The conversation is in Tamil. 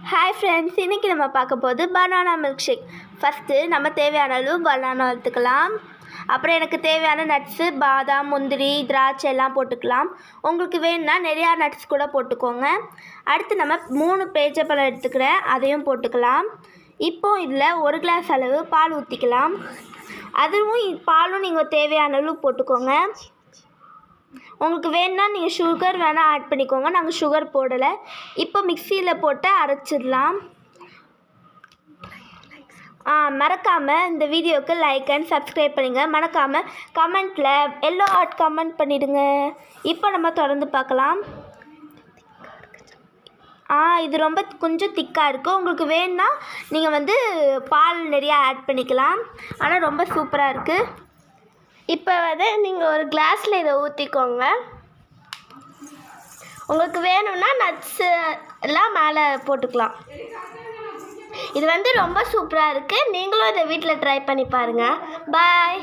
ஹாய் ஃப்ரெண்ட்ஸ், இன்றைக்கி நம்ம பார்க்க போது பனானா மில்க் ஷேக். ஃபஸ்ட்டு நம்ம தேவையான அளவு பனானா எடுத்துக்கலாம். அப்புறம் எனக்கு தேவையான நட்ஸு, பாதாம், முந்திரி, திராட்சை எல்லாம் போட்டுக்கலாம். உங்களுக்கு வேணும்னா நிறையா நட்ஸ் கூட போட்டுக்கோங்க. அடுத்து நம்ம 3 பேரிச்சம்பழம் எடுத்துக்கிறேன், அதையும் போட்டுக்கலாம். இப்போது இதில் 1 கிளாஸ் அளவு பால் ஊற்றிக்கலாம். பாலும் நீங்கள் தேவையான அளவு போட்டுக்கோங்க. உங்களுக்கு வேணுன்னா நீங்கள் சுகர் வேணால் ஆட் பண்ணிக்கோங்க. நாங்கள் சுகர் போடலை. இப்போ மிக்சியில் போட்டு அரைச்சிடலாம். மறக்காமல் இந்த வீடியோவுக்கு லைக் அண்ட் சப்ஸ்கிரைப் பண்ணுங்கள். மறக்காமல் கமெண்ட்டில் எல்லோ ஆர்ட் கமெண்ட் பண்ணிவிடுங்க. இப்போ நம்ம தொடர்ந்து பார்க்கலாம். இது ரொம்ப கொஞ்சம் திக்காக இருக்குது. உங்களுக்கு வேணுன்னா நீங்கள் பால் நிறையா ஆட் பண்ணிக்கலாம். ஆனால் ரொம்ப சூப்பராக இருக்குது. இப்போ நீங்கள் ஒரு கிளாஸில் இதை ஊற்றிக்கோங்க. உங்களுக்கு வேணும்னா நட்ஸு எல்லாம் மேலே போட்டுக்கலாம். இது ரொம்ப சூப்பராக இருக்குது. நீங்களும் இதை வீட்டில் ட்ரை பண்ணி பாருங்கள். பாய்.